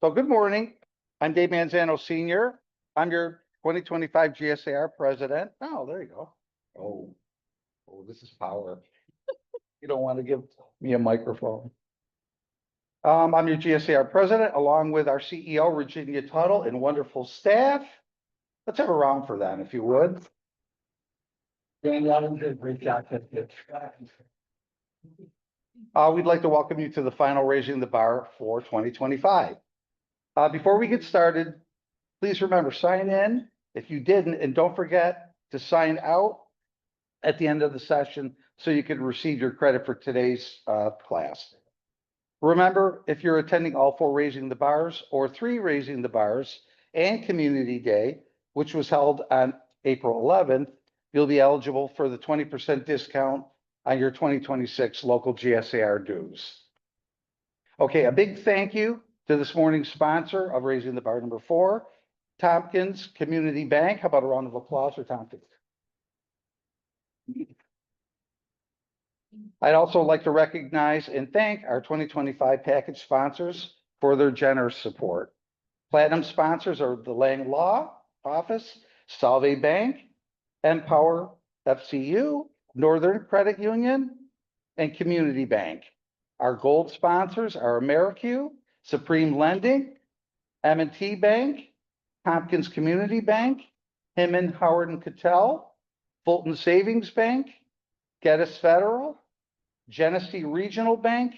So good morning. I'm Dave Manzano Sr. I'm your 2025 GSAR president. Oh, there you go. Oh, this is power. You don't want to give me a microphone. I'm your GSAR president, along with our CEO, Virginia Tuttle, and wonderful staff. Let's have a round for them, if you would. Danielle did a great job. We'd like to welcome you to the final Raising the Bar for 2025. Before we get started, please remember, sign in if you didn't, and don't forget to sign out at the end of the session so you can receive your credit for today's class. Remember, if you're attending all 4 Raising the Bars or 3 Raising the Bars and Community Day, which was held on April 11th, you'll be eligible for the 20% discount on your 2026 local GSAR dues. Okay, a big thank you to this morning's sponsor of Raising the Bar number 4, Tompkins Community Bank. How about a round of applause for Tompkins? I'd also like to recognize and thank our 2025 package sponsors for their generous support. Platinum sponsors are the Lang Law Office, Salve Bank, Empower FCU, Northern Credit Union, and Community Bank. Our gold sponsors are AmeriQ, Supreme Lending, M&T Bank, Tompkins Community Bank, Hyman, Howard and Cattell, Fulton Savings Bank, Geddes Federal, Genesee Regional Bank,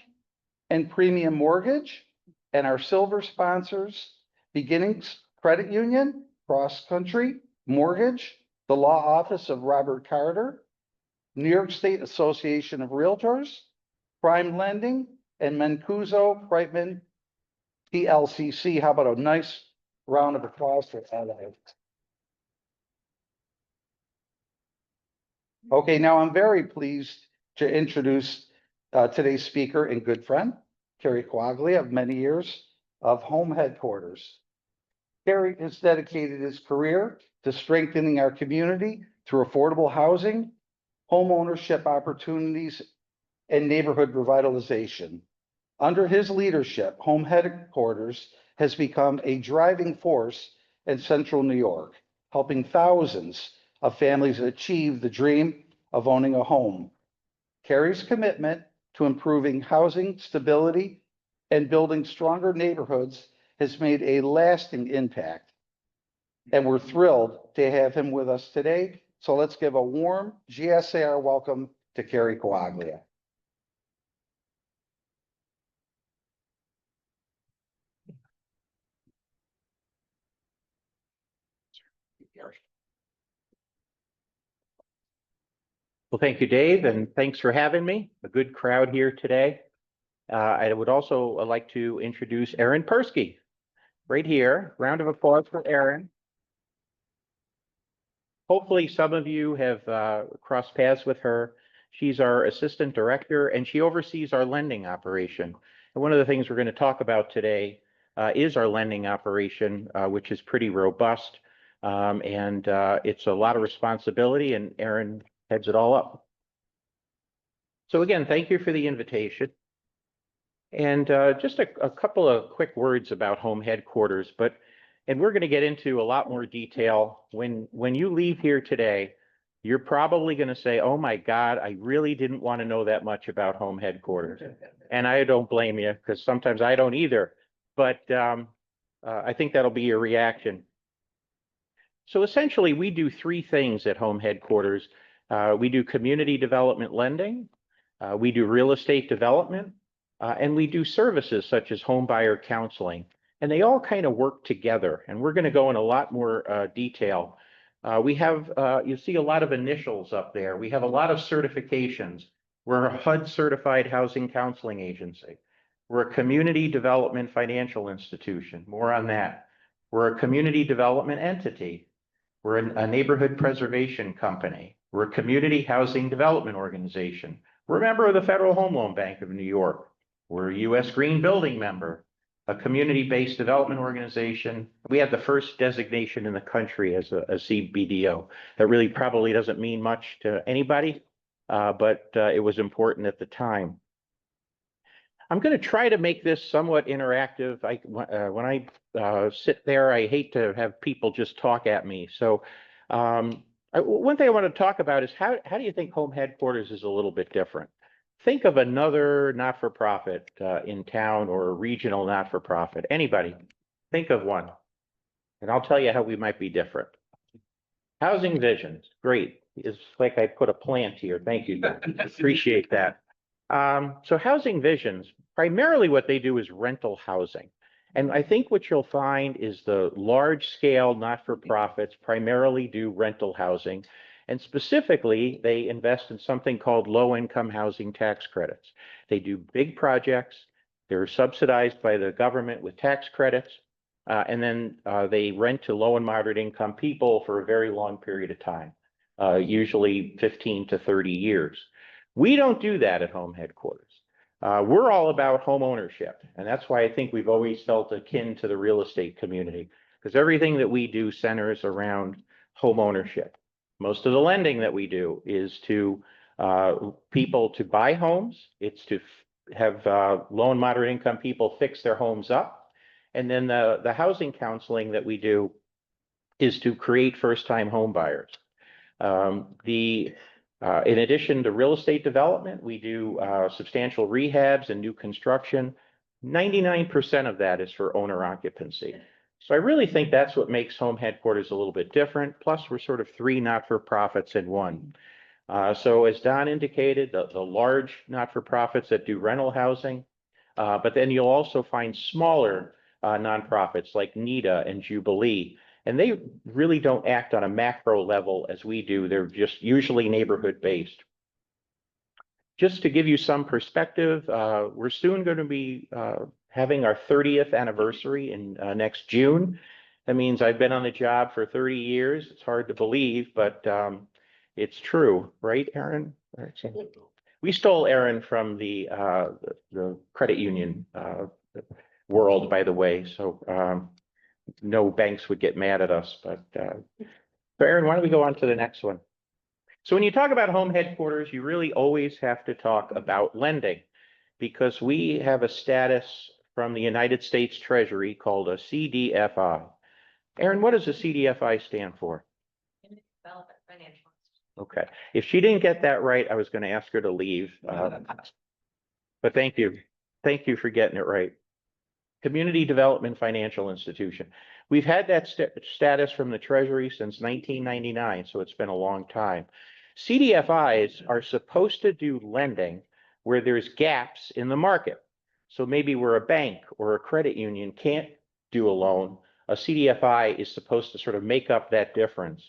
and Premium Mortgage. And our silver sponsors, Beginnings Credit Union, Cross Country Mortgage, the Law Office of Robert Carter, New York State Association of Realtors, Prime Lending, and Mancuso Brightman PLCC. How about a nice round of applause for that? Okay, now I'm very pleased to introduce today's speaker and good friend, Kerry Quaglia, of many years of Home Headquarters. Kerry has dedicated his career to strengthening our community through affordable housing, home ownership opportunities, and neighborhood revitalization. Under his leadership, Home Headquarters has become a driving force in Central New York, helping thousands of families achieve the dream of owning a home. Kerry's commitment to improving housing stability and building stronger neighborhoods has made a lasting impact. And we're thrilled to have him with us today. So let's give a warm GSAR welcome to Kerry Quaglia. Well, thank you, Dave, and thanks for having me. A good crowd here today. I would also like to introduce Erin Persky, right here. Round of applause for Erin. Hopefully some of you have crossed paths with her. She's our assistant director, and she oversees our lending operation. And one of the things we're going to talk about today is our lending operation, which is pretty robust. And it's a lot of responsibility, and Erin heads it all up. So again, thank you for the invitation. And just a couple of quick words about Home Headquarters, and we're going to get into a lot more detail. When you leave here today, you're probably going to say, oh my God, I really didn't want to know that much about Home Headquarters. And I don't blame you, because sometimes I don't either. But I think that'll be your reaction. So essentially, we do 3 things at Home Headquarters. We do community development lending, we do real estate development, and we do services such as home buyer counseling. And they all kind of work together. And we're going to go in a lot more detail. We have, you see a lot of initials up there. We have a lot of certifications. We're a HUD certified housing counseling agency. We're a community development financial institution. More on that. We're a community development entity. We're a neighborhood preservation company. We're a community housing development organization. We're a member of the Federal Home Loan Bank of New York. We're a U.S. Green Building member, a community-based development organization. We have the first designation in the country as a CBDO. That really probably doesn't mean much to anybody, but it was important at the time. I'm going to try to make this somewhat interactive. When I sit there, I hate to have people just talk at me. So one thing I want to talk about is how do you think home headquarters is a little bit different? Think of another not-for-profit in town or a regional not-for-profit. Anybody, think of one, and I'll tell you how we might be different. Housing Visions, great. It's like I put a plant here. Thank you. Appreciate that. So Housing Visions, primarily what they do is rental housing. And I think what you'll find is the large scale not-for-profits primarily do rental housing. And specifically, they invest in something called low-income housing tax credits. They do big projects. They're subsidized by the government with tax credits. And then they rent to low and moderate income people for a very long period of time, usually 15 to 30 years. We don't do that at home headquarters. We're all about home ownership. And that's why I think we've always felt akin to the real estate community, because everything that we do centers around home ownership. Most of the lending that we do is to people to buy homes. It's to have low and moderate income people fix their homes up. And then the housing counseling that we do is to create first-time home buyers. In addition to real estate development, we do substantial rehabs and new construction. 99% of that is for owner occupancy. So I really think that's what makes home headquarters a little bit different. Plus, we're sort of three not-for-profits in one. So as Don indicated, the large not-for-profits that do rental housing, but then you'll also find smaller nonprofits like NEDA and Jubilee, and they really don't act on a macro level as we do. They're just usually neighborhood based. Just to give you some perspective, we're soon going to be having our 30th anniversary in next June. That means I've been on the job for 30 years. It's hard to believe, but it's true, right, Aaron? We stole Aaron from the credit union world, by the way, so no banks would get mad at us. But Aaron, why don't we go on to the next one? So when you talk about home headquarters, you really always have to talk about lending, because we have a status from the United States Treasury called a CDFI. Aaron, what does a CDFI stand for? Development Financial. Okay, if she didn't get that right, I was going to ask her to leave. But thank you. Thank you for getting it right. Community Development Financial Institution. We've had that status from the Treasury since 1999, so it's been a long time. CDFIs are supposed to do lending where there's gaps in the market. So maybe where a bank or a credit union can't do a loan, a CDFI is supposed to sort of make up that difference.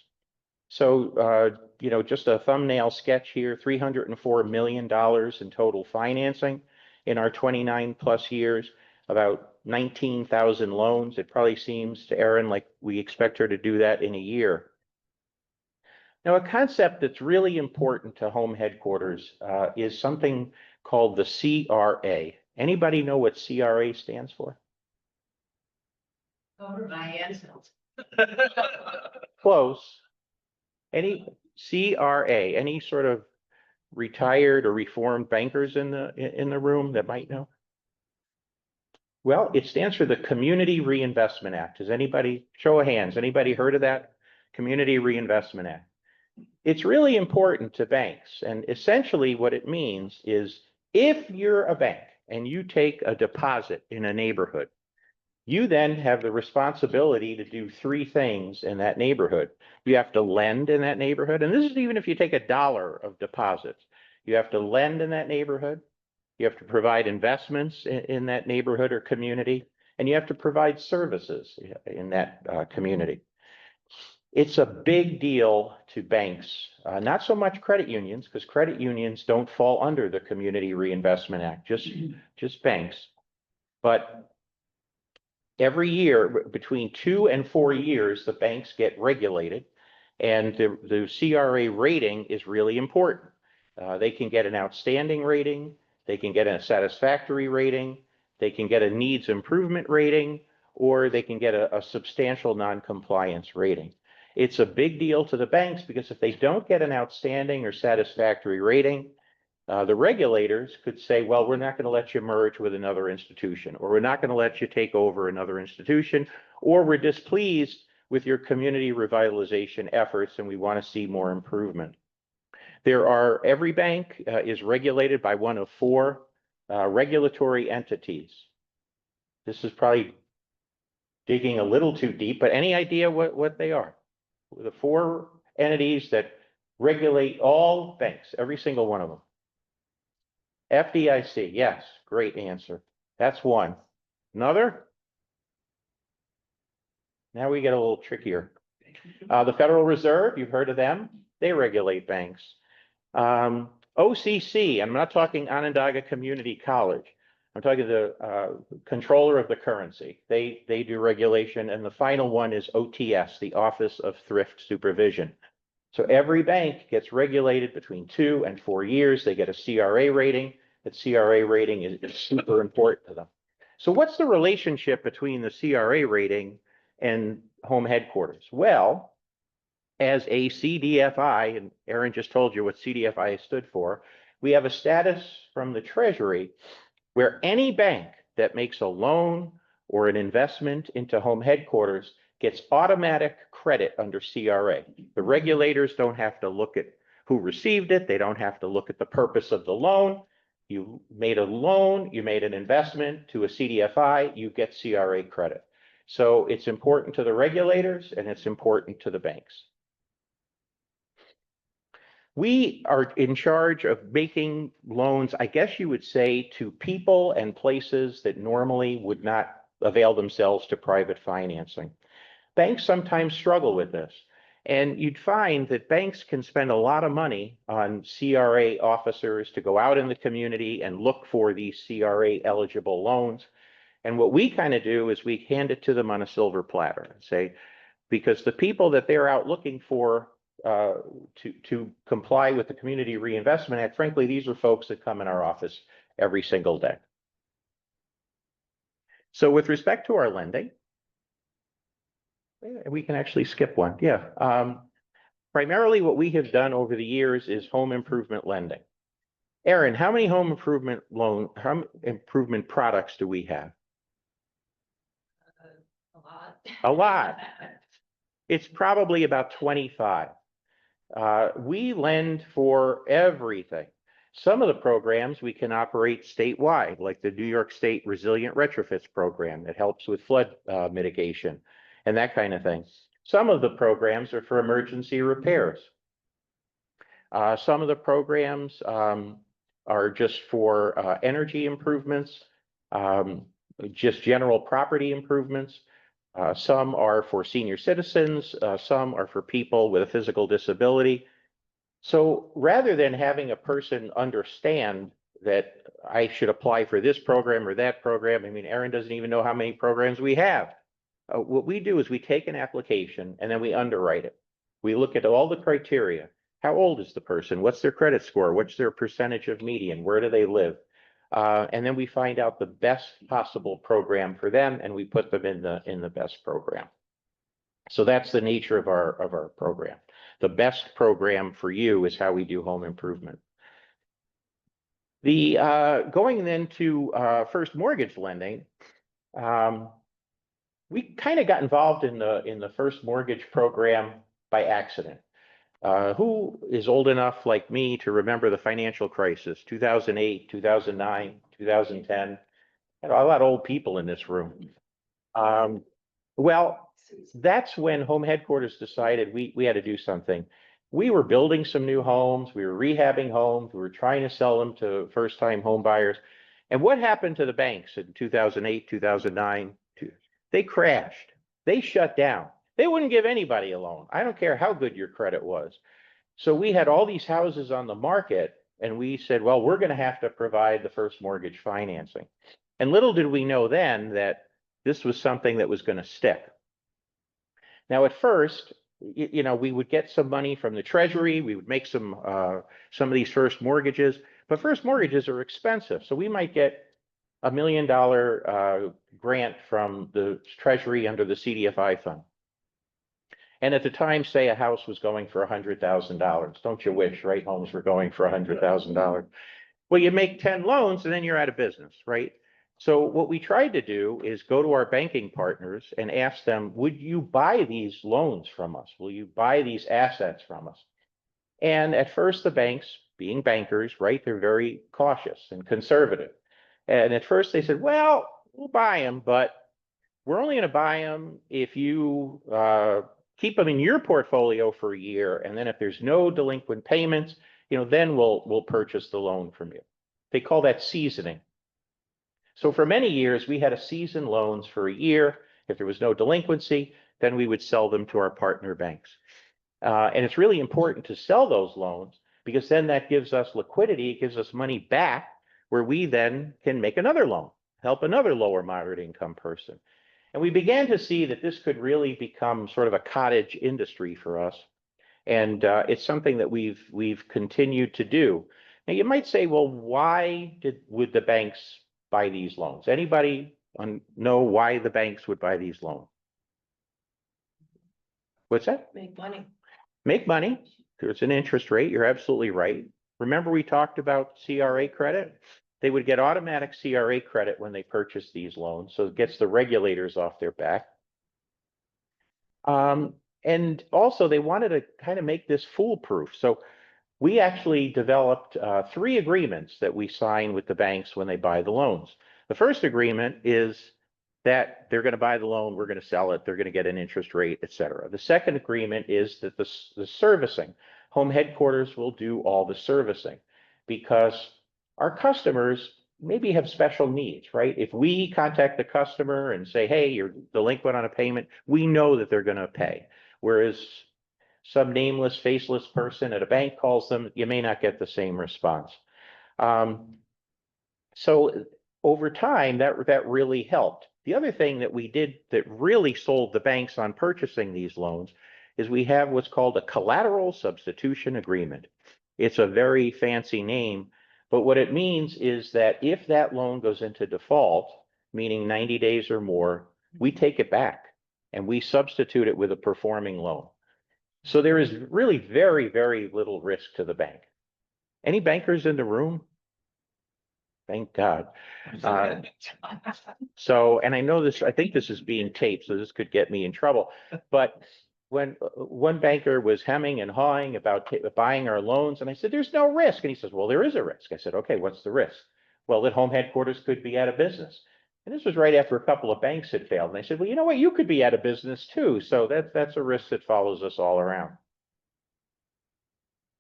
So, you know, just a thumbnail sketch here, $304 million in total financing in our 29 plus years, about 19,000 loans. It probably seems to Erin like we expect her to do that in a year. Now, a concept that's really important to home headquarters is something called the CRA. Anybody know what CRA stands for? Over my head. Close. Any CRA, any sort of retired or reformed bankers in the room that might know? Well, it stands for the Community Reinvestment Act. Does anybody, show of hands, anybody heard of that? Community Reinvestment Act. It's really important to banks. And essentially what it means is if you're a bank and you take a deposit in a neighborhood, you then have the responsibility to do three things in that neighborhood. You have to lend in that neighborhood. And this is even if you take $1 of deposits. You have to lend in that neighborhood. You have to provide investments in that neighborhood or community. And you have to provide services in that community. It's a big deal to banks, not so much credit unions, because credit unions don't fall under the Community Reinvestment Act, just banks. But every year, between 2 and 4 years, the banks get regulated, and the CRA rating is really important. They can get an outstanding rating, they can get a satisfactory rating, they can get a needs improvement rating, or they can get a substantial non-compliance rating. It's a big deal to the banks because if they don't get an outstanding or satisfactory rating, The regulators could say, well, we're not going to let you merge with another institution, or we're not going to let you take over another institution, or we're displeased with your community revitalization efforts and we want to see more improvement. Every bank is regulated by one of four regulatory entities. This is probably digging a little too deep, but any idea what they are? The four entities that regulate all banks, every single one of them. FDIC, yes, great answer. That's one. Another? Now we get a little trickier. The Federal Reserve, you've heard of them. They regulate banks. OCC, I'm not talking Onondaga Community College. I'm talking the controller of the currency. They do regulation. And the final one is OTS, the Office of Thrift Supervision. So every bank gets regulated between 2 and 4 years. They get a CRA rating. That CRA rating is super important to them. So what's the relationship between the CRA rating and home headquarters? Well, as a CDFI, and Aaron just told you what CDFI stood for, we have a status from the Treasury where any bank that makes a loan or an investment into home headquarters gets automatic credit under CRA. The regulators don't have to look at who received it. They don't have to look at the purpose of the loan. You made a loan, you made an investment to a CDFI, you get CRA credit. So it's important to the regulators and it's important to the banks. We are in charge of making loans, I guess you would say, to people and places that normally would not avail themselves to private financing. Banks sometimes struggle with this. And you'd find that banks can spend a lot of money on CRA officers to go out in the community and look for these CRA eligible loans. And what we kind of do is we hand it to them on a silver platter and say, because the people that they're out looking for to comply with the Community Reinvestment Act, frankly, these are folks that come in our office every single day. So with respect to our lending, we can actually skip one. Yeah. Primarily what we have done over the years is home improvement lending. Aaron, how many home improvement products do we have? A lot. A lot. It's probably about 25. We lend for everything. Some of the programs we can operate statewide, like the New York State Resilient Retrofits program that helps with flood mitigation and that kind of thing. Some of the programs are for emergency repairs. Some of the programs are just for energy improvements, just general property improvements. Some are for senior citizens. Some are for people with a physical disability. So rather than having a person understand that I should apply for this program or that program, I mean, Aaron doesn't even know how many programs we have. What we do is we take an application and then we underwrite it. We look at all the criteria. How old is the person? What's their credit score? What's their percentage of median? Where do they live? And then we find out the best possible program for them and we put them in the best program. So that's the nature of our program. The best program for you is how we do home improvement. Going then to first mortgage lending, we kind of got involved in the first mortgage program by accident. Who is old enough like me to remember the financial crisis, 2008, 2009, 2010? A lot of old people in this room. Well, that's when home headquarters decided we had to do something. We were building some new homes. We were rehabbing homes. We were trying to sell them to first-time home buyers. And what happened to the banks in 2008, 2009? They crashed. They shut down. They wouldn't give anybody a loan. I don't care how good your credit was. So we had all these houses on the market and we said, well, we're going to have to provide the first mortgage financing. And little did we know then that this was something that was going to stick. Now, at first, you know, we would get some money from the Treasury. We would make some of these first mortgages, but first mortgages are expensive. So we might get $1 million grant from the Treasury under the CDFI fund. And at the time, say a house was going for $100,000. Don't you wish, right? Homes were going for $100,000. Well, you make 10 loans and then you're out of business, right? So what we tried to do is go to our banking partners and ask them, would you buy these loans from us? Will you buy these assets from us? And at first, the banks, being bankers, right, they're very cautious and conservative. And at first they said, well, we'll buy them, but we're only going to buy them if you keep them in your portfolio for a year. And then if there's no delinquent payments, then we'll purchase the loan from you. They call that seasoning. So for many years, we had to season loans for a year. If there was no delinquency, then we would sell them to our partner banks. And it's really important to sell those loans because then that gives us liquidity, it gives us money back where we then can make another loan, help another lower moderate income person. And we began to see that this could really become sort of a cottage industry for us. And it's something that we've continued to do. Now you might say, well, why would the banks buy these loans? Anybody know why the banks would buy these loans? What's that? Make money. Make money. There's an interest rate. You're absolutely right. Remember we talked about CRA credit? They would get automatic CRA credit when they purchase these loans, so it gets the regulators off their back. And also they wanted to kind of make this foolproof. So we actually developed 3 agreements that we sign with the banks when they buy the loans. The first agreement is that they're going to buy the loan, we're going to sell it, they're going to get an interest rate, et cetera. The second agreement is that the servicing, home headquarters will do all the servicing because our customers maybe have special needs, right? If we contact the customer and say, hey, you're delinquent on a payment, we know that they're going to pay. Whereas some nameless, faceless person at a bank calls them, you may not get the same response. So over time, that really helped. The other thing that we did that really sold the banks on purchasing these loans is we have what's called a collateral substitution agreement. It's a very fancy name, but what it means is that if that loan goes into default, meaning 90 days or more, we take it back and we substitute it with a performing loan. So there is really very, very little risk to the bank. Any bankers in the room? Thank God. So, and I know this, I think this is being taped, so this could get me in trouble. But when one banker was hemming and hawing about buying our loans, and I said, there's no risk. And he says, well, there is a risk. I said, okay, what's the risk? Well, that home headquarters could be out of business. And this was right after a couple of banks had failed. And I said, well, you know what? You could be out of business too. So that's a risk that follows us all around.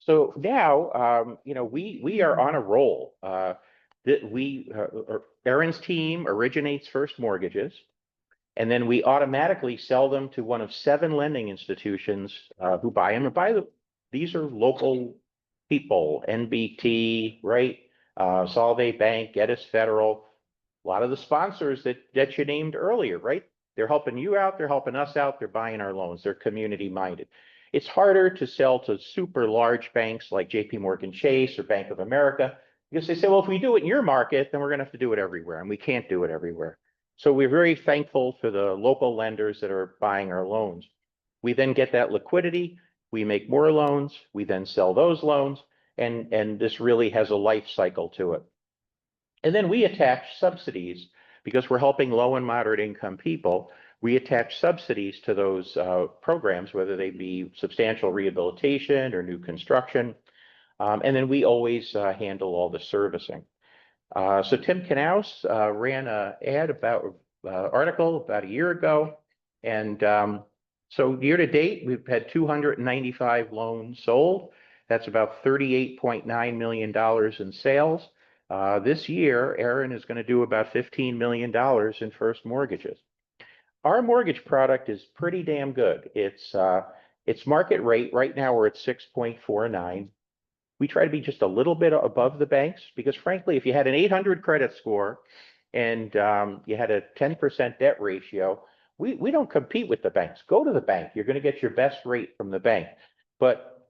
So now, we are on a roll. Erin's team originates first mortgages, and then we automatically sell them to one of 7 lending institutions who buy them. And these are local people, NBT, right? Solvay Bank, Geddes Federal, a lot of the sponsors that you named earlier, right? They're helping you out, they're helping us out, they're buying our loans, they're community minded. It's harder to sell to super large banks like JP Morgan Chase or Bank of America, because they say, well, if we do it in your market, then we're going to have to do it everywhere, and we can't do it everywhere. So we're very thankful for the local lenders that are buying our loans. We then get that liquidity, we make more loans, we then sell those loans, and this really has a life cycle to it. And then we attach subsidies because we're helping low and moderate income people. We attach subsidies to those programs, whether they be substantial rehabilitation or new construction. And then we always handle all the servicing. So Tim Knaus ran an ad article about a year ago. And so year to date, we've had 295 loans sold. That's about $38.9 million in sales. This year, Erin is going to do about $15 million in first mortgages. Our mortgage product is pretty damn good. It's market rate. Right now, we're at 6.49. We try to be just a little bit above the banks because, frankly, if you had an 800 credit score and you had a 10% debt ratio, we don't compete with the banks. Go to the bank. You're going to get your best rate from the bank. But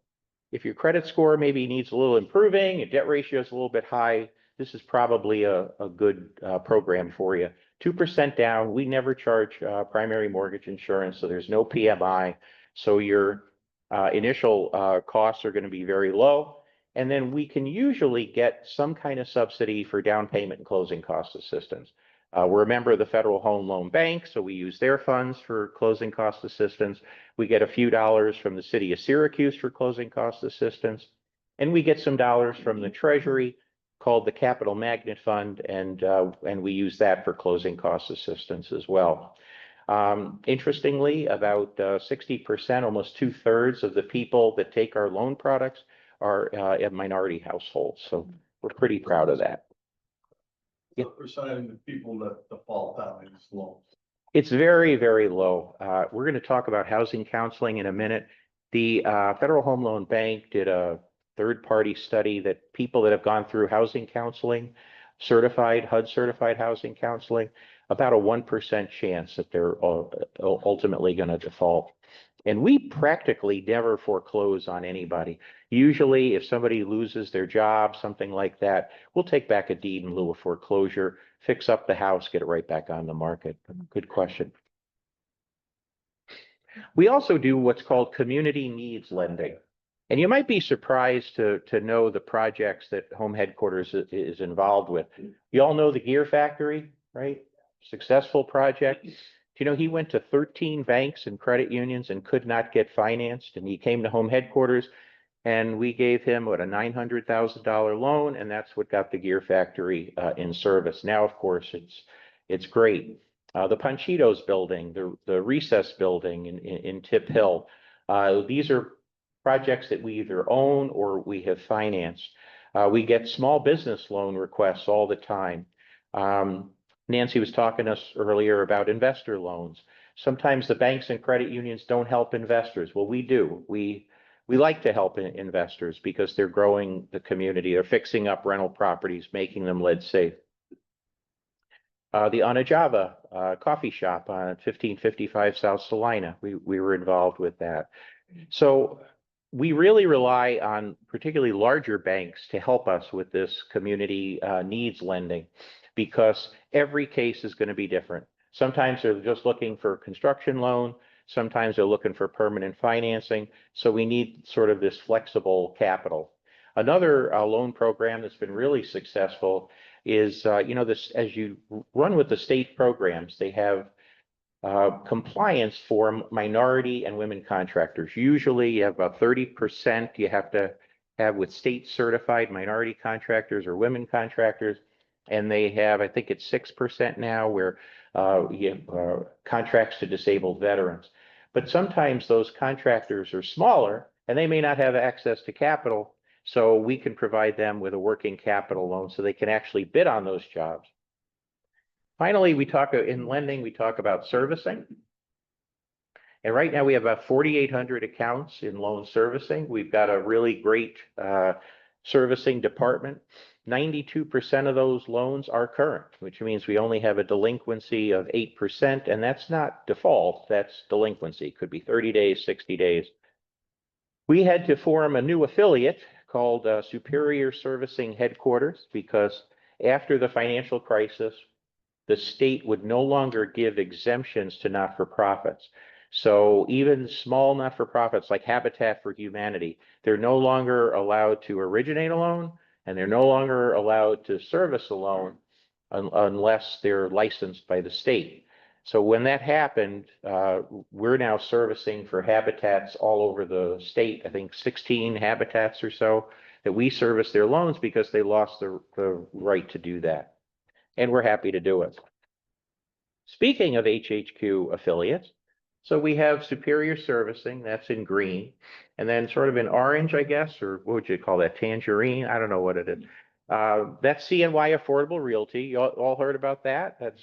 if your credit score maybe needs a little improving, your debt ratio is a little bit high, this is probably a good program for you. 2% down. We never charge primary mortgage insurance, so there's no PMI. So your initial costs are going to be very low. And then we can usually get some kind of subsidy for down payment and closing cost assistance. We're a member of the Federal Home Loan Bank, so we use their funds for closing cost assistance. We get a few dollars from the city of Syracuse for closing cost assistance. And we get some dollars from the Treasury called the Capital Magnet Fund, and we use that for closing cost assistance as well. Interestingly, about 60%, almost 2/3 of the people that take our loan products are in minority households. So we're pretty proud of that. The percentage of people that default on these loans. It's very, very low. We're going to talk about housing counseling in a minute. The Federal Home Loan Bank did a third-party study that people that have gone through housing counseling, certified, HUD certified housing counseling, about a 1% chance that they're ultimately going to default. And we practically never foreclose on anybody. Usually, if somebody loses their job, something like that, we'll take back a deed in lieu of foreclosure, fix up the house, get it right back on the market. Good question. We also do what's called community needs lending. And you might be surprised to know the projects that Home Headquarters is involved with. You all know the Gear Factory, right? Successful project. You know, he went to 13 banks and credit unions and could not get financed. And he came to Home Headquarters and we gave him a $900,000 loan. And that's what got the Gear Factory in service. Now, of course, it's great. The Panchitos building, the Recess building in Tip Hill. These are projects that we either own or we have financed. We get small business loan requests all the time. Nancy was talking to us earlier about investor loans. Sometimes the banks and credit unions don't help investors. Well, we do. We like to help investors because they're growing the community. They're fixing up rental properties, making them lead safe. The Anajava coffee shop on 1555 South Salina, we were involved with that. So we really rely on particularly larger banks to help us with this community needs lending, because every case is going to be different. Sometimes they're just looking for a construction loan. Sometimes they're looking for permanent financing. So we need sort of this flexible capital. Another loan program that's been really successful is, you know, this, as you run with the state programs, they have compliance for minority and women contractors. Usually you have about 30% you have to have with state certified minority contractors or women contractors. And they have, I think it's 6% now where you have contracts to disabled veterans. But sometimes those contractors are smaller and they may not have access to capital. So we can provide them with a working capital loan so they can actually bid on those jobs. Finally, we talk in lending, we talk about servicing. And right now we have about 4,800 accounts in loan servicing. We've got a really great servicing department. 92% of those loans are current, which means we only have a delinquency of 8%. And that's not default, that's delinquency. Could be 30 days, 60 days. We had to form a new affiliate called Superior Servicing Headquarters, because after the financial crisis, the state would no longer give exemptions to not-for-profits. So even small not-for-profits like Habitat for Humanity, they're no longer allowed to originate a loan, and they're no longer allowed to service a loan unless they're licensed by the state. So when that happened, we're now servicing for habitats all over the state. I think 16 habitats or so that we service their loans because they lost the right to do that. And we're happy to do it. Speaking of HHQ affiliates, so we have Superior Servicing, that's in green, and then sort of in orange, I guess, or what would you call that, tangerine? I don't know what it is. That's CNY Affordable Realty. You all heard about that? That's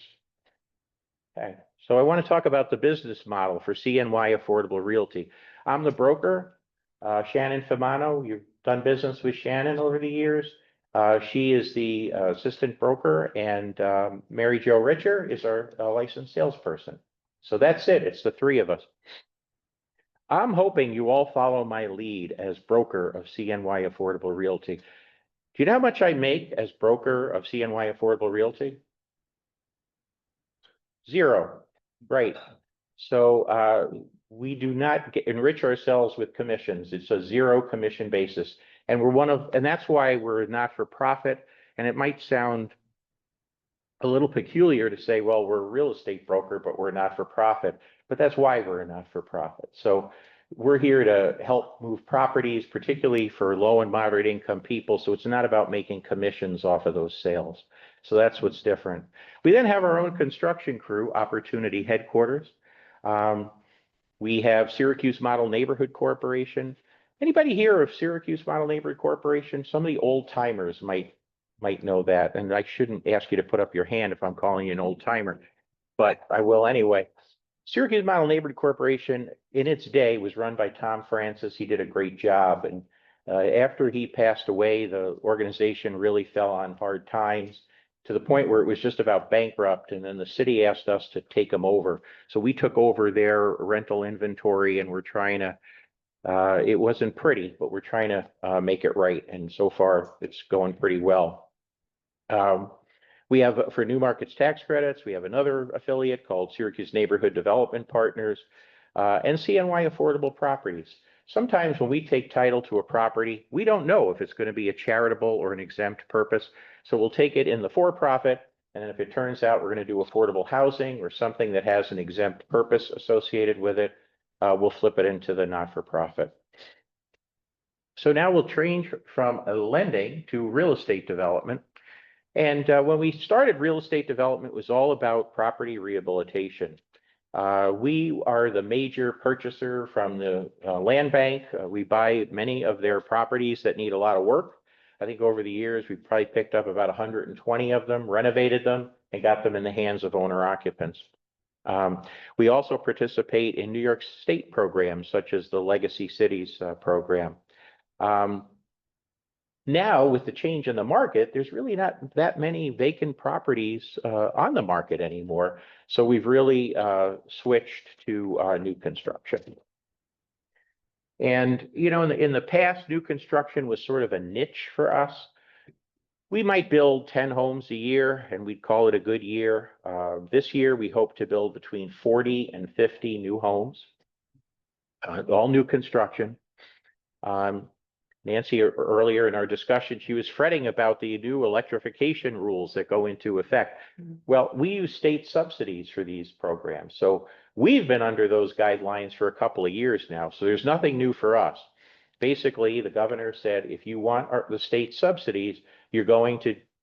okay. So I want to talk about the business model for CNY Affordable Realty. I'm the broker, Shannon Fimano. You've done business with Shannon over the years. She is the assistant broker, and Mary Jo Richer is our licensed salesperson. So that's it. It's the three of us. I'm hoping you all follow my lead as broker of CNY Affordable Realty. Do you know how much I make as broker of CNY Affordable Realty? Zero. Right. So we do not enrich ourselves with commissions. It's a zero commission basis. And and that's why we're a not-for-profit. And it might sound a little peculiar to say, well, we're a real estate broker, but we're not for profit. But that's why we're a not for profit. So we're here to help move properties, particularly for low and moderate income people. So it's not about making commissions off of those sales. So that's what's different. We then have our own construction crew, Opportunity Headquarters. We have Syracuse Model Neighborhood Corporation. Anybody hear of Syracuse Model Neighborhood Corporation? Some of the old timers might know that. And I shouldn't ask you to put up your hand if I'm calling you an old timer, but I will anyway. Syracuse Model Neighborhood Corporation in its day was run by Tom Francis. He did a great job. And after he passed away, the organization really fell on hard times to the point where it was just about bankrupt. And then the city asked us to take them over. So we took over their rental inventory and we're trying to, it wasn't pretty, but we're trying to make it right. And so far it's going pretty well. We have for New Markets tax credits, we have another affiliate called Syracuse Neighborhood Development Partners, and CNY Affordable Properties. Sometimes when we take title to a property, we don't know if it's going to be a charitable or an exempt purpose. So we'll take it in the for-profit, and then if it turns out we're going to do affordable housing or something that has an exempt purpose associated with it, we'll flip it into the not-for-profit. So now we'll change from lending to real estate development. And when we started real estate development, it was all about property rehabilitation. We are the major purchaser from the land bank. We buy many of their properties that need a lot of work. I think over the years, we've probably picked up about 120 of them, renovated them, and got them in the hands of owner occupants. We also participate in New York State programs, such as the Legacy Cities program. Now, with the change in the market, there's really not that many vacant properties on the market anymore. So we've really switched to new construction. And, you know, in the past, new construction was sort of a niche for us. We might build 10 homes a year and we'd call it a good year. This year, we hope to build between 40 and 50 new homes, all new construction. Nancy, earlier in our discussion, she was fretting about the new electrification rules that go into effect. Well, we use state subsidies for these programs. So we've been under those guidelines for a couple of years now. So there's nothing new for us. Basically, the governor said, if you want the state subsidies, you're going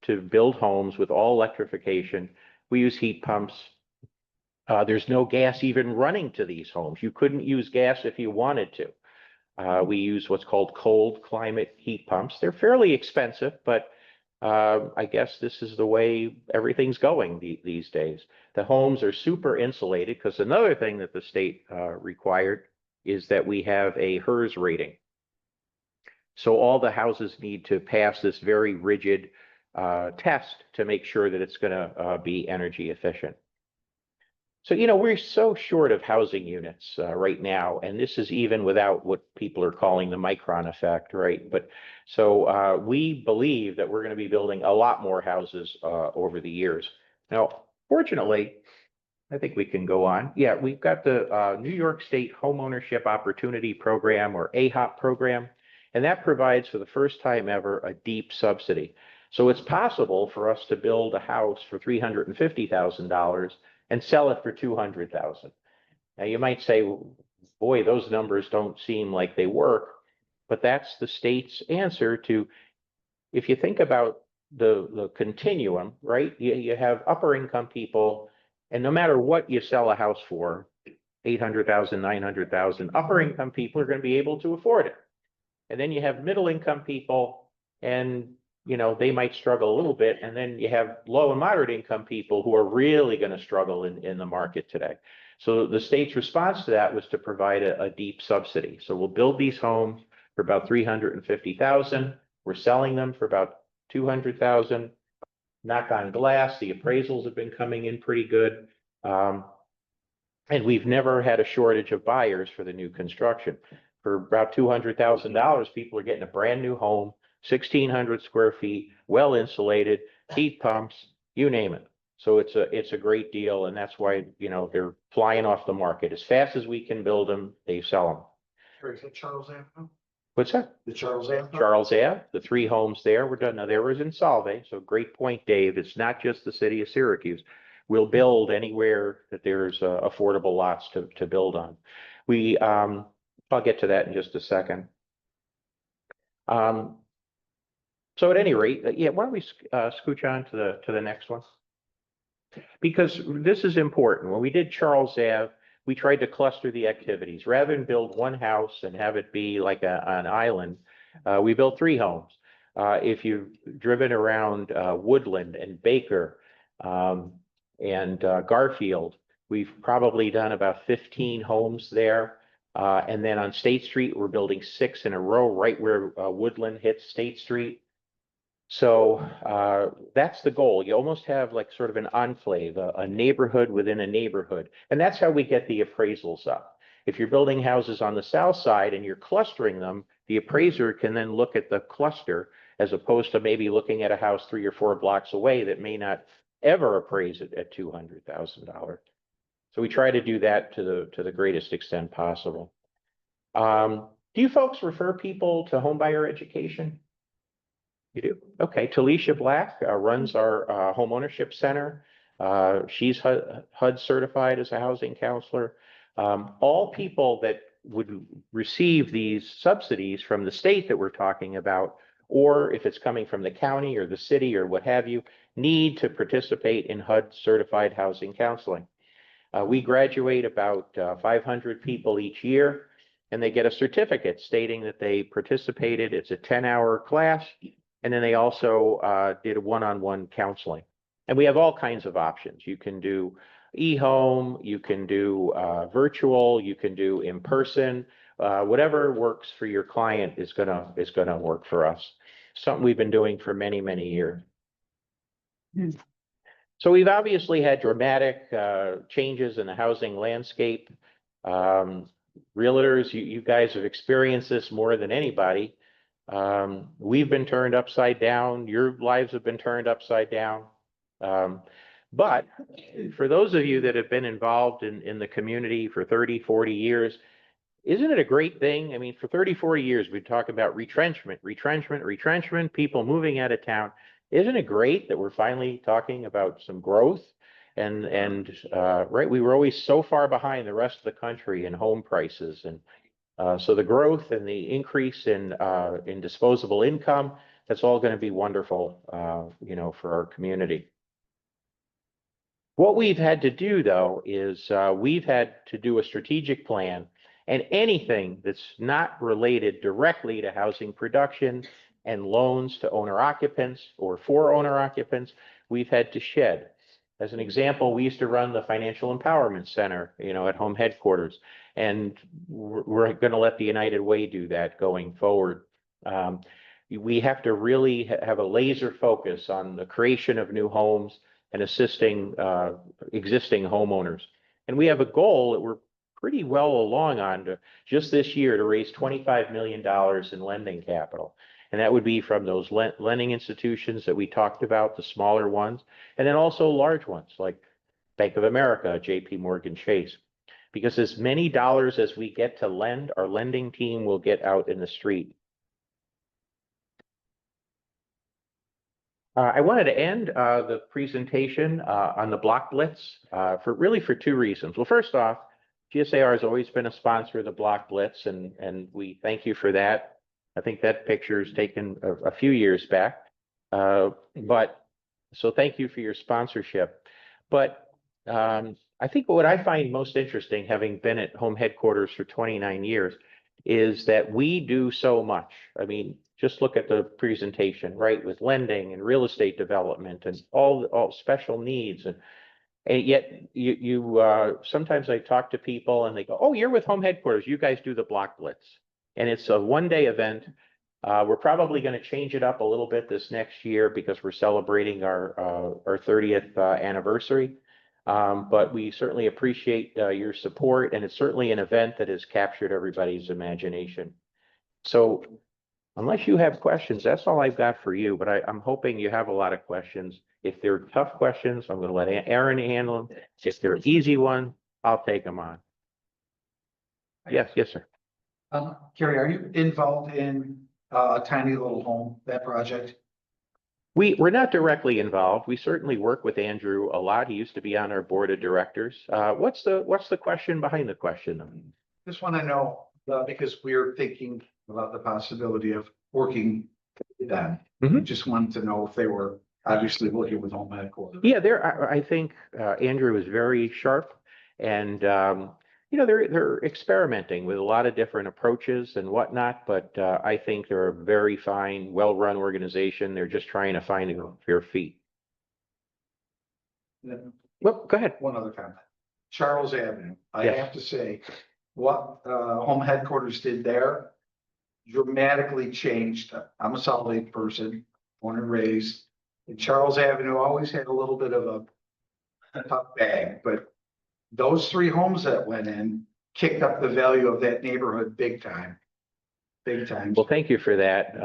to build homes with all electrification. We use heat pumps. There's no gas even running to these homes. You couldn't use gas if you wanted to. We use what's called cold climate heat pumps. They're fairly expensive, but I guess this is the way everything's going these days. The homes are super insulated because another thing that the state required is that we have a HERS rating. So all the houses need to pass this very rigid test to make sure that it's going to be energy efficient. So, you know, we're so short of housing units right now, and this is even without what people are calling the Micron effect, right? But so we believe that we're going to be building a lot more houses over the years. Now, fortunately, I think we can go on. Yeah, we've got the New York State Homeownership Opportunity Program, or AHOP program, and that provides for the first time ever a deep subsidy. So it's possible for us to build a house for $350,000 and sell it for $200,000. Now you might say, boy, those numbers don't seem like they work, but that's the state's answer to, if you think about the continuum, right? You have upper income people, and no matter what you sell a house for, 800,000, 900,000, upper income people are going to be able to afford it. And then you have middle income people, and you know, they might struggle a little bit. And then you have low and moderate income people who are really going to struggle in the market today. So the state's response to that was to provide a deep subsidy. So we'll build these homes for about $350,000. We're selling them for about $200,000. Knock on glass, the appraisals have been coming in pretty good. And we've never had a shortage of buyers for the new construction. For about $200,000, people are getting a brand new home, 1,600 square feet, well insulated, heat pumps, you name it. So it's a great deal, and that's why, you know, they're flying off the market. As fast as we can build them, they sell them. Is that Charles Avenue? What's that? The Charles Ave? Charles Ave, the 3 homes there were done. Now there was in Solvay, so great point, Dave. It's not just the city of Syracuse. We'll build anywhere that there's affordable lots to build on. I'll get to that in just a second. So at any rate, yeah, why don't we scooch on to the next one? Because this is important. When we did Charles Ave, we tried to cluster the activities. Rather than build one house and have it be like an island, we built 3 homes. If you've driven around Woodland and Baker and Garfield, we've probably done about 15 homes there. And then on State Street, we're building 6 in a row right where Woodland hits State Street. So that's the goal. You almost have like sort of an enclave, a neighborhood within a neighborhood. And that's how we get the appraisals up. If you're building houses on the south side and you're clustering them, the appraiser can then look at the cluster as opposed to maybe looking at a house 3 or 4 blocks away that may not ever appraise it at $200,000. So we try to do that to the greatest extent possible. Do you folks refer people to homebuyer education? You do? Okay. Talisha Black runs our home ownership center. She's HUD certified as a housing counselor. All people that would receive these subsidies from the state that we're talking about, or if it's coming from the county or the city or what have you, need to participate in HUD certified housing counseling. We graduate about 500 people each year, and they get a certificate stating that they participated. It's a 10-hour class. And then they also did a one-on-one counseling. And we have all kinds of options. You can do e-home, you can do virtual, you can do in person. Whatever works for your client is gonna work for us. Something we've been doing for many, many years. So we've obviously had dramatic changes in the housing landscape. Realtors, you guys have experienced this more than anybody. We've been turned upside down. Your lives have been turned upside down. But for those of you that have been involved in the community for 30, 40 years, isn't it a great thing? I mean, for 30, 40 years, we talk about retrenchment, people moving out of town. Isn't it great that we're finally talking about some growth? And right, we were always so far behind the rest of the country in home prices. And so the growth and the increase in disposable income, that's all going to be wonderful, you know, for our community. What we've had to do, though, is we've had to do a strategic plan, and anything that's not related directly to housing production and loans to owner occupants or for owner occupants, we've had to shed. As an example, we used to run the Financial Empowerment Center, you know, at home headquarters, and we're going to let the United Way do that going forward. We have to really have a laser focus on the creation of new homes and assisting existing homeowners. And we have a goal that we're pretty well along on to just this year to raise $25 million in lending capital. And that would be from those lending institutions that we talked about, the smaller ones, and then also large ones like Bank of America, JP Morgan Chase. Because as many dollars as we get to lend, our lending team will get out in the street. I wanted to end the presentation on the Block Blitz for 2 reasons. Well, first off, GSAR has always been a sponsor of the Block Blitz, and we thank you for that. I think that picture is taken a few years back. But so thank you for your sponsorship. But I think what I find most interesting, having been at home headquarters for 29 years, is that we do so much. I mean, just look at the presentation, right? With lending and real estate development and all special needs. And yet you sometimes I talk to people and they go, oh, you're with home headquarters. You guys do the Block Blitz. And it's a one-day event. We're probably going to change it up a little bit this next year because we're celebrating our 30th anniversary. But we certainly appreciate your support, and it's certainly an event that has captured everybody's imagination. So unless you have questions, that's all I've got for you, but I'm hoping you have a lot of questions. If they're tough questions, I'm going to let Aaron handle them. If they're easy ones, I'll take them on. Yes, sir. Carrie, are you involved in a tiny little home, that project? We're not directly involved. We certainly work with Andrew a lot. He used to be on our board of directors. What's the question behind the question? Just want to know, because we're thinking about the possibility of working with them. Mhm. Just wanted to know if they were obviously working with home headquarters. Yeah, I think Andrew is very sharp and, they're experimenting with a lot of different approaches and whatnot, but I think they're a very fine, well-run organization. They're just trying to find their feet. Then Well, go ahead. one other comment. Charles Avenue, I Yes. have to say, what home headquarters did there dramatically changed. I'm a Salt Lake person, born and raised. And Charles Avenue always had a little bit of a tough bag, but those three homes that went in kicked up the value of that neighborhood big time. Big time. Well, thank you for that.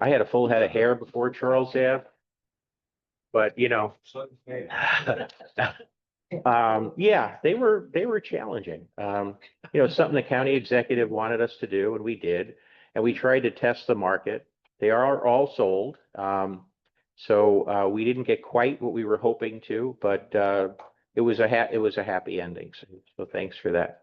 I had a full head of hair before Charles Ave. But, yeah, they were challenging. Something the county executive wanted us to do, and we did. And we tried to test the market. They are all sold. So we didn't get quite what we were hoping to, but it was a happy ending. So thanks for that.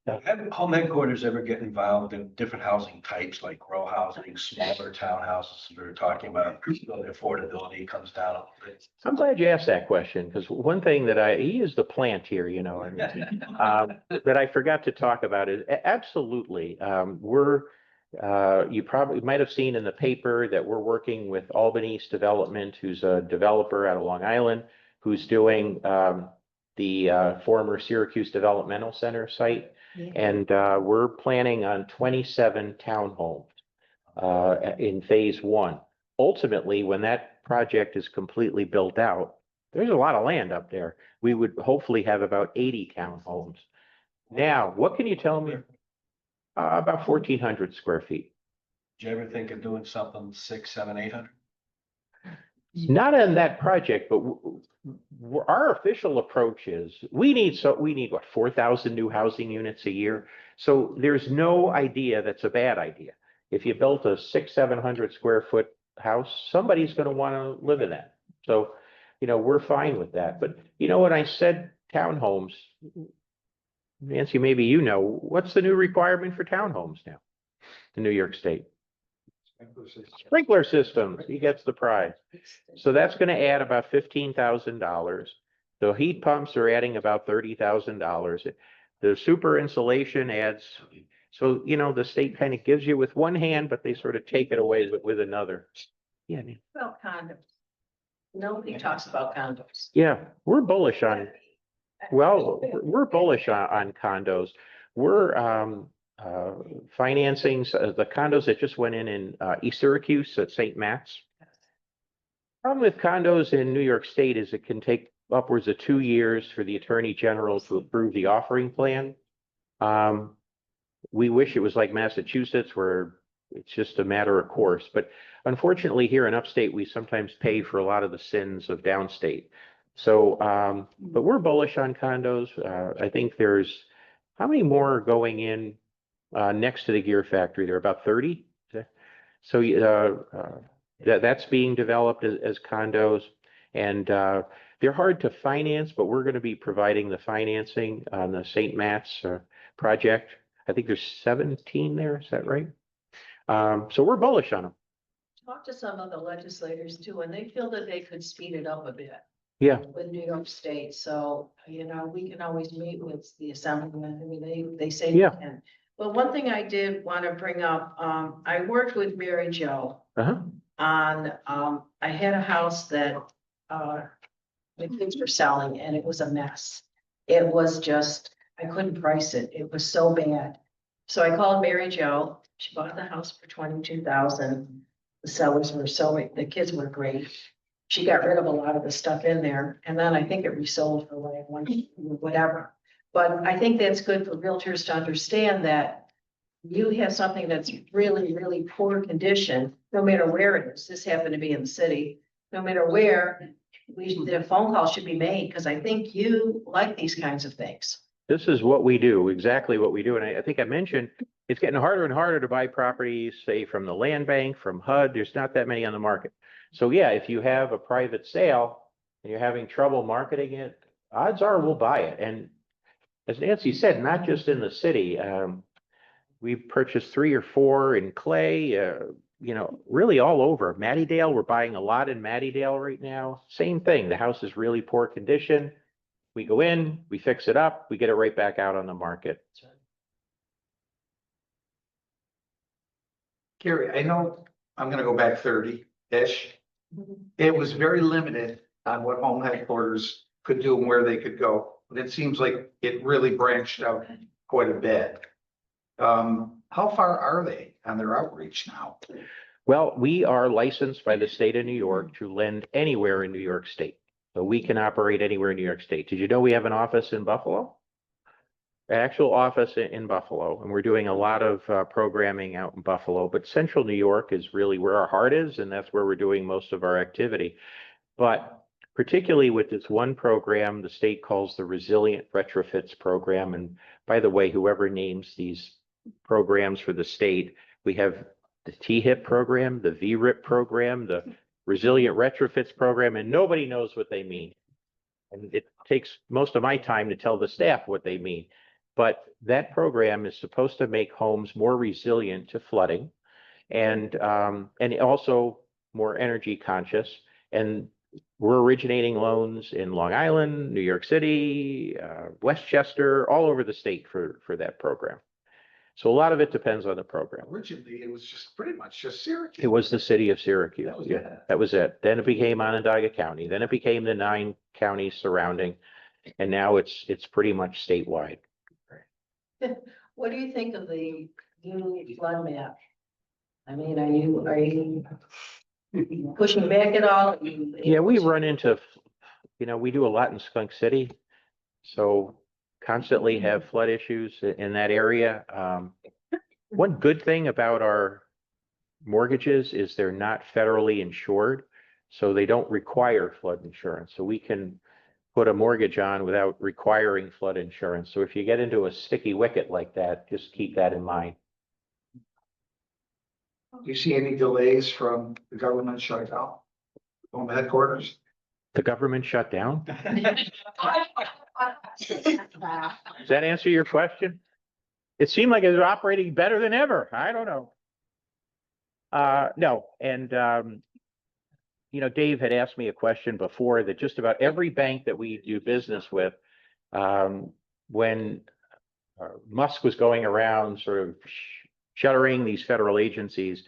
Have home headquarters ever get involved in different housing types like row housing, smaller townhouses that we're talking about, the affordability comes down a bit? I'm glad you asked that question, because one thing that he is the plant here, that I forgot to talk about is absolutely, you probably might have seen in the paper that we're working with Albany East Development, who's a developer out of Long Island, who's doing the former Syracuse Developmental Center site. And we're planning on 27 townhomes in phase one. Ultimately, when that project is completely built out, there's a lot of land up there. We would hopefully have about 80 townhomes. Now, what can you tell me? About 1,400 square feet. Did you ever think of doing something 600, 700, 800? Not on that project, but our official approach is we need what, 4,000 new housing units a year. So there's no idea that's a bad idea. If you built a 600-700 square foot house, somebody's going to want to live in that. So, we're fine with that. But when I said townhomes, Nancy, maybe what's the new requirement for townhomes now in New York State? Sprinkler systems. He gets the prize. So that's going to add about $15,000. The heat pumps are adding about $30,000. The super insulation adds. So, the state kind of gives you with one hand, but they sort of take it away with another. Yeah. About condos. Nobody talks about condos. Yeah, we're bullish on, we're bullish on condos. We're financing the condos that just went in East Syracuse at St. Matt's. Problem with condos in New York State is it can take upwards of 2 years for the Attorney General to approve the offering plan. We wish it was like Massachusetts, where it's just a matter of course. But unfortunately, here in upstate, we sometimes pay for a lot of the sins of downstate. So, but we're bullish on condos. I think there's, how many more are going in next to the Gear Factory? There are about 30. So that's being developed as condos, and they're hard to finance, but we're going to be providing the financing on the St. Matt's project. I think there's 17 there. Is that right? So we're bullish on them. Talk to some of the legislators too, and they feel that they could speed it up a bit Yeah. with New York State. So, we can always meet with the assemblyman. I mean, they say. Yeah. We can. But one thing I did want to bring up, I worked with Mary Jo Uh-huh. on, I had a house that, the kids were selling and it was a mess. It was just, I couldn't price it. It was so bad. So I called Mary Jo. She bought the house for $22,000. The sellers were the kids were great. She got rid of a lot of the stuff in there, and then I think it resold for like whatever. But I think that's good for realtors to understand that you have something that's really, really poor condition, no matter where it is. This happened to be in the city. No matter where, the phone call should be made, because I think you like these kinds of things. This is what we do, exactly what we do. And I think I mentioned, it's getting harder and harder to buy properties, say from the land bank, from HUD. There's not that many on the market. So yeah, if you have a private sale and you're having trouble marketing it, odds are we'll buy it. And as Nancy said, not just in the city. We purchased 3 or 4 in Clay, really all over. Mattydale, we're buying a lot in Mattydale right now. Same thing. The house is really poor condition. We go in, we fix it up, we get it right back out on the market. Gary, I know, I'm gonna go back 30-ish. It was very limited on what home headquarters could do and where they could go, but it seems like it really branched out quite a bit. How far are they on their outreach now? Well, we are licensed by the state of New York to lend anywhere in New York State. So we can operate anywhere in New York State. Did you know we have an office in Buffalo? Actual office in Buffalo, and we're doing a lot of programming out in Buffalo, but central New York is really where our heart is, and that's where we're doing most of our activity. But particularly with this one program, the state calls the Resilient Retrofits Program. And by the way, whoever names these programs for the state, we have the THIP program, the VRIP program, the Resilient Retrofits Program, and nobody knows what they mean. And it takes most of my time to tell the staff what they mean. But that program is supposed to make homes more resilient to flooding and also more energy conscious. And we're originating loans in Long Island, New York City, Westchester, all over the state for that program. So a lot of it depends on the program. Originally, it was just pretty much just Syracuse. It was the city of Syracuse. That was Yeah, it. that was it. Then it became Onondaga County. Then it became the 9 counties surrounding. And now it's pretty much statewide. What do you think of the new flood map? I mean, are you pushing back at all? Yeah, we run into, we do a lot in Skunk City. So constantly have flood issues in that area. One good thing about our mortgages is they're not federally insured, so they don't require flood insurance. So we can put a mortgage on without requiring flood insurance. So if you get into a sticky wicket like that, just keep that in mind. Do you see any delays from the government shutdown? Home headquarters? The government shut down? Does that answer your question? It seemed like it was operating better than ever. I don't know. No, and Dave had asked me a question before that just about every bank that we do business with, when Musk was going around sort of shuttering these federal agencies,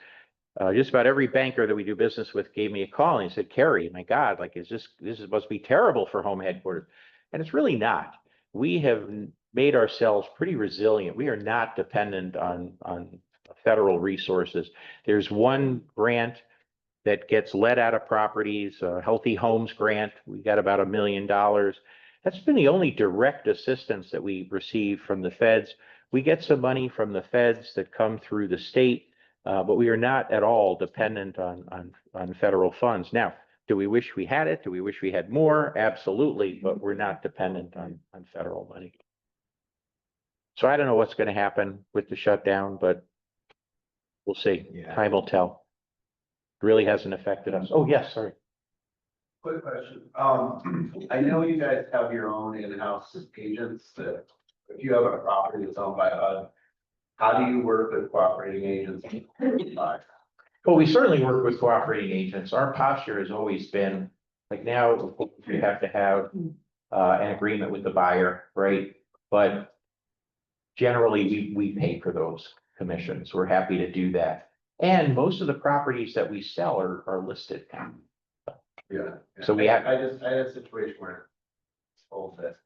just about every banker that we do business with gave me a call and he said, Kerry, my God, like, this must be terrible for home headquarters. And it's really not. We have made ourselves pretty resilient. We are not dependent on federal resources. There's one grant that gets let out of properties, a Healthy Homes grant. We got about $1 million. That's been the only direct assistance that we receive from the feds. We get some money from the feds that come through the state, but we are not at all dependent on federal funds. Now, do we wish we had it? Do we wish we had more? Absolutely, but we're not dependent on federal money. So I don't know what's going to happen with the shutdown, but we'll see. Yeah. Time will tell. It really hasn't affected us. Oh, yes, sorry. Quick question. I know you guys have your own in-house agents that if you have a property that's owned by HUD, how do you work with cooperating agents? Well, we certainly work with cooperating agents. Our posture has always been, like now, you have to have an agreement with the buyer, right? But generally, we pay for those commissions. We're happy to do that. And most of the properties that we sell are listed now. Yeah. So we have- I had a situation where it's told that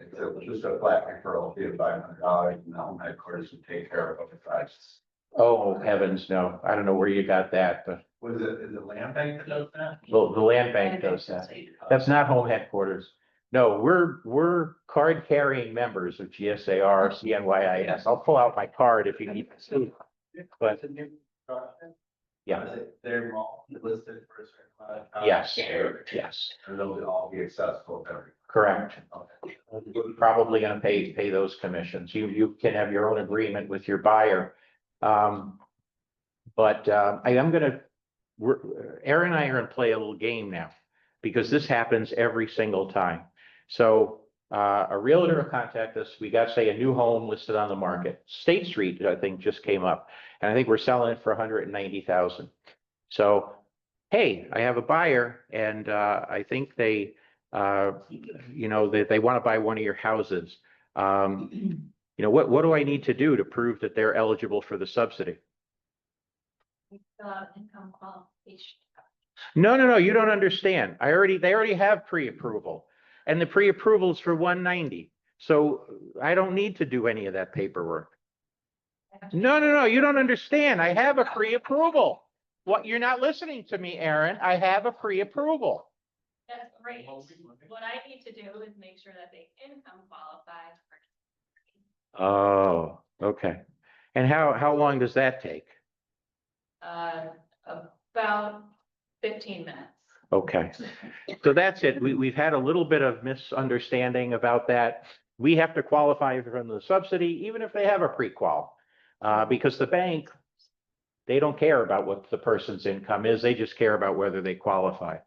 it's just a flat referral fee of $500 and the home headquarters would take care of the prices. Oh, heavens, no. I don't know where you got that, but Is it land bank that does that? the land bank does that. That's not home headquarters. No, we're card carrying members of GSAR, CNYIS. I'll pull out my card if you need to see. But yeah, They're all listed for a certain amount of time. yes, yes. And they'll all be accessible to everyone. Correct. We're probably gonna pay those commissions. You can have your own agreement with your buyer. But I am gonna, Aaron and I are gonna play a little game now, because this happens every single time. So a realtor will contact us. We got, say, a new home listed on the market. State Street, I think, just came up, and I think we're selling it for 190,000. So, hey, I have a buyer, and I think they, they want to buy one of your houses. What do I need to do to prove that they're eligible for the subsidy? Income qualification. No, you don't understand. They already have pre-approval, and the pre-approval is for 190. So I don't need to do any of that paperwork. No, you don't understand. I have a pre-approval. What, you're not listening to me, Aaron. I have a pre-approval. That's great. What I need to do is make sure that they income qualify. Oh, okay. And how long does that take? About 15 minutes. Okay, so that's it. We've had a little bit of misunderstanding about that. We have to qualify from the subsidy, even if they have a pre-qual. Because the bank, they don't care about what the person's income is. They just care about whether they qualify.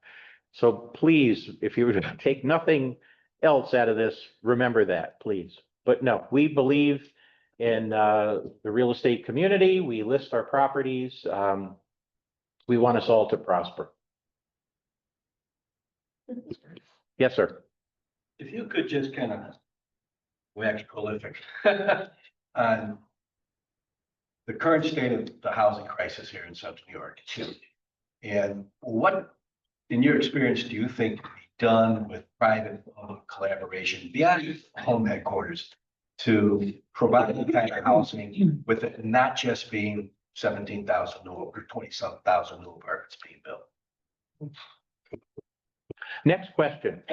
So please, if you were to take nothing else out of this, remember that, please. But no, we believe in the real estate community. We list our properties. We want us all to prosper. Yes, sir. If you could just kind of wax prolific on the current state of the housing crisis here in Central New York. And what, in your experience, do you think can be done with private public collaboration beyond home headquarters to provide the kind of housing with it not just being 17,000 new or 20-some thousand new apartments being built? Next question.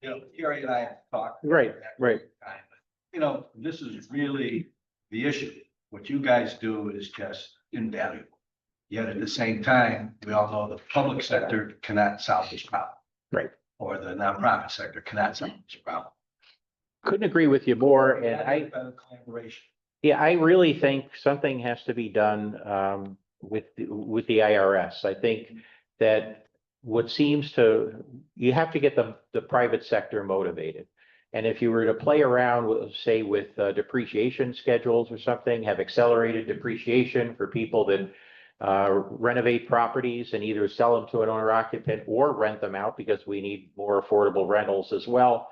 Gary and I have talked. Right. This is really the issue. What you guys do is just invaluable. Yet at the same time, we all know the public sector cannot solve this problem. Right. Or the nonprofit sector cannot solve this problem. Couldn't agree with you more. And Collaboration. yeah, I really think something has to be done with the IRS. I think that you have to get the private sector motivated. And if you were to play around with, say, with depreciation schedules or something, have accelerated depreciation for people that renovate properties and either sell them to an owner occupant or rent them out, because we need more affordable rentals as well.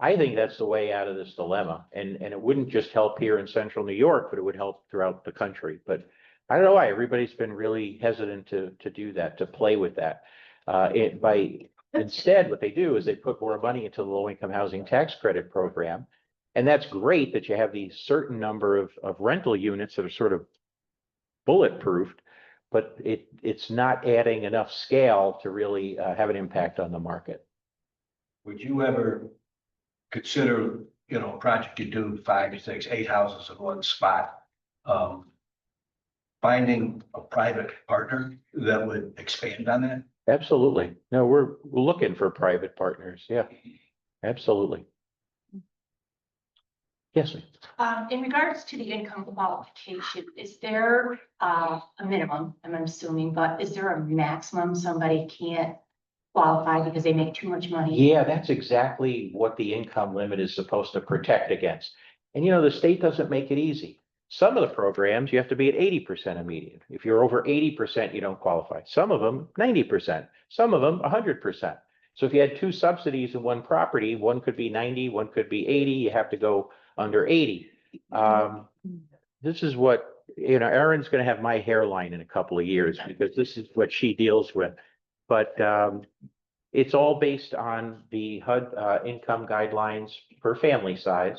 I think that's the way out of this dilemma. And it wouldn't just help here in Central New York, but it would help throughout the country. But I don't know why everybody's been really hesitant to do that, to play with that. Instead, what they do is they put more money into the low-income housing tax credit program. And that's great that you have these certain number of rental units that are sort of bulletproofed, but it's not adding enough scale to really have an impact on the market. Would you ever consider, a project you do 5, 6, 8 houses in one spot, finding a private partner that would expand on that? Absolutely. No, we're looking for private partners. Yeah, absolutely. Yes, ma'am. In regards to the income qualification, is there a minimum, I'm assuming, but is there a maximum somebody can't qualify because they make too much money? Yeah, that's exactly what the income limit is supposed to protect against. And the state doesn't make it easy. Some of the programs, you have to be at 80% of median. If you're over 80%, you don't qualify. Some of them, 90%. Some of them, 100%. So if you had 2 subsidies in one property, one could be 90, one could be 80. You have to go under 80. This is what, Erin's going to have my hairline in a couple of years, because this is what she deals with. But it's all based on the HUD income guidelines per family size.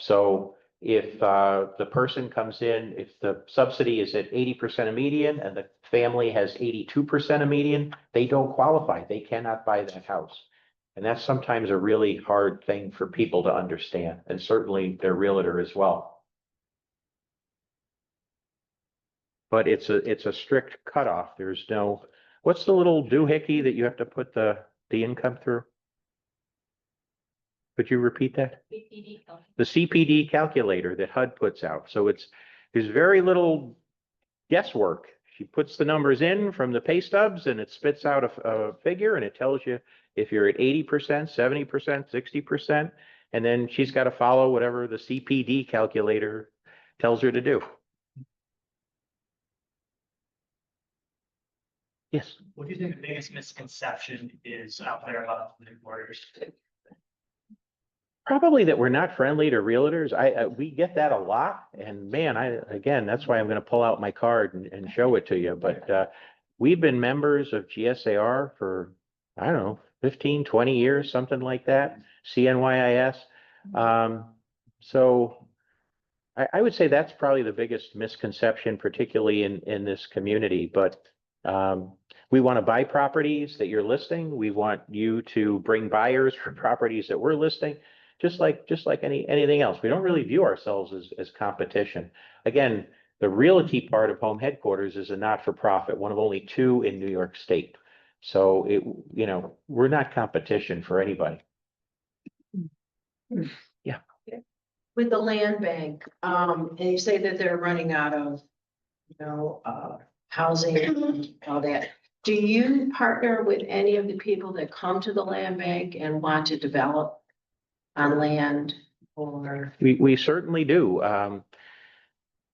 So if the person comes in, if the subsidy is at 80% of median and the family has 82% of median, they don't qualify. They cannot buy that house. And that's sometimes a really hard thing for people to understand, and certainly their realtor as well. But it's a strict cutoff. There's no, What's the little doohickey that you have to put the income through? Could you repeat that? BPD, oh, The CPD calculator that HUD puts out. So there's very little guesswork. She puts the numbers in from the pay stubs and it spits out a figure and it tells you if you're at 80%, 70%, 60%, and then she's got to follow whatever the CPD calculator tells her to do. Yes. What do you think the biggest misconception is out there about headquarters? Probably that we're not friendly to realtors. We get that a lot. And man, again, that's why I'm going to pull out my card and show it to you. But we've been members of GSAR for, I don't know, 15, 20 years, something like that, CNYIS. So I would say that's probably the biggest misconception, particularly in this community. But we want to buy properties that you're listing. We want you to bring buyers for properties that we're listing. Just like anything else. We don't really view ourselves as competition. Again, the realty part of Home Headquarters is a not-for-profit, one of only 2 in New York State. So we're not competition for anybody. Yeah. With the land bank, and you say that they're running out of, housing and all that. Do you partner with any of the people that come to the land bank and want to develop on land or? We certainly do.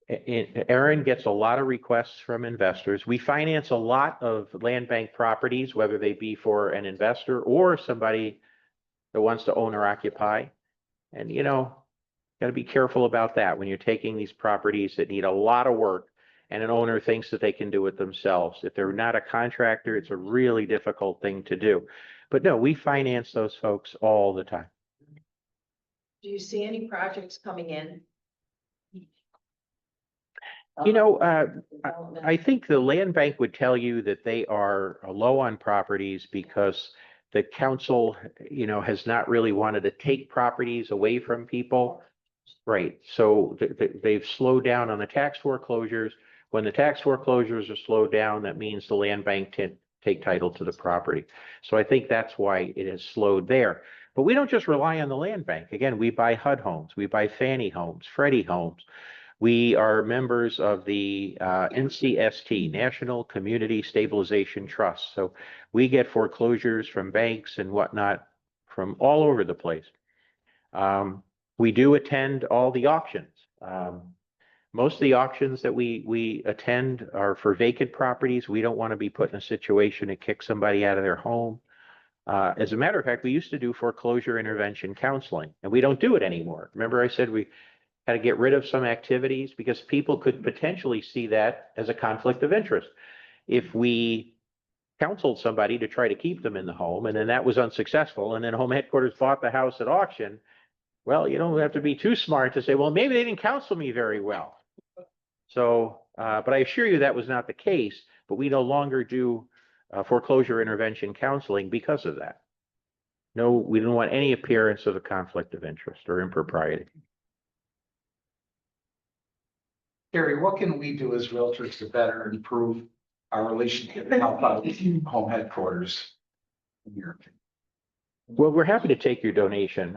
Erin gets a lot of requests from investors. We finance a lot of land bank properties, whether they be for an investor or somebody that wants to own or occupy. And, got to be careful about that when you're taking these properties that need a lot of work and an owner thinks that they can do it themselves. If they're not a contractor, it's a really difficult thing to do. But no, we finance those folks all the time. Do you see any projects coming in? I think the land bank would tell you that they are low on properties because the council, has not really wanted to take properties away from people. Right. So they've slowed down on the tax foreclosures. When the tax foreclosures are slowed down, that means the land bank can take title to the property. So I think that's why it has slowed there. But we don't just rely on the land bank. Again, we buy HUD homes, we buy Fannie homes, Freddie homes. We are members of the NCST, National Community Stabilization Trust. So we get foreclosures from banks and whatnot from all over the place. We do attend all the auctions. Most of the auctions that we attend are for vacant properties. We don't want to be put in a situation to kick somebody out of their home. As a matter of fact, we used to do foreclosure intervention counseling, and we don't do it anymore. Remember I said we had to get rid of some activities because people could potentially see that as a conflict of interest. If we counseled somebody to try to keep them in the home and then that was unsuccessful and then Home Headquarters bought the house at auction, well, you don't have to be too smart to say, well, maybe they didn't counsel me very well. So, but I assure you that was not the case, but we no longer do foreclosure intervention counseling because of that. No, we don't want any appearance of a conflict of interest or impropriety. Gary, what can we do as realtors to better improve our relationship and help out Home Headquarters? In your opinion? Well, we're happy to take your donation.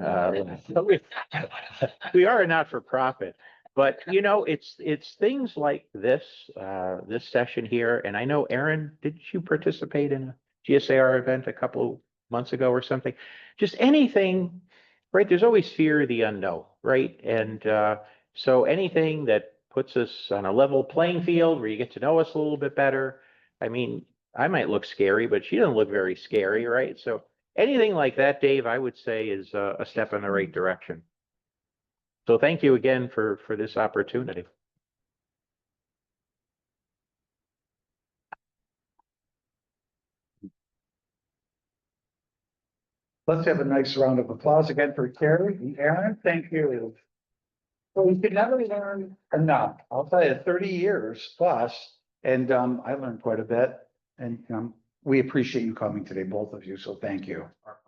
We are a not-for-profit, but it's things like this session here. And I know, Erin, did you participate in a GSAR event a couple of months ago or something? Just anything, right? There's always fear of the unknown, right? And so anything that puts us on a level playing field where you get to know us a little bit better. I mean, I might look scary, but she doesn't look very scary, right? So anything like that, Dave, I would say is a step in the right direction. So thank you again for this opportunity. Let's have a nice round of applause again for Carrie and Erin. Thank you. So we could never learn enough. I'll tell you, 30 years plus, and I learned quite a bit. And we appreciate you coming today, both of you. So thank you. Our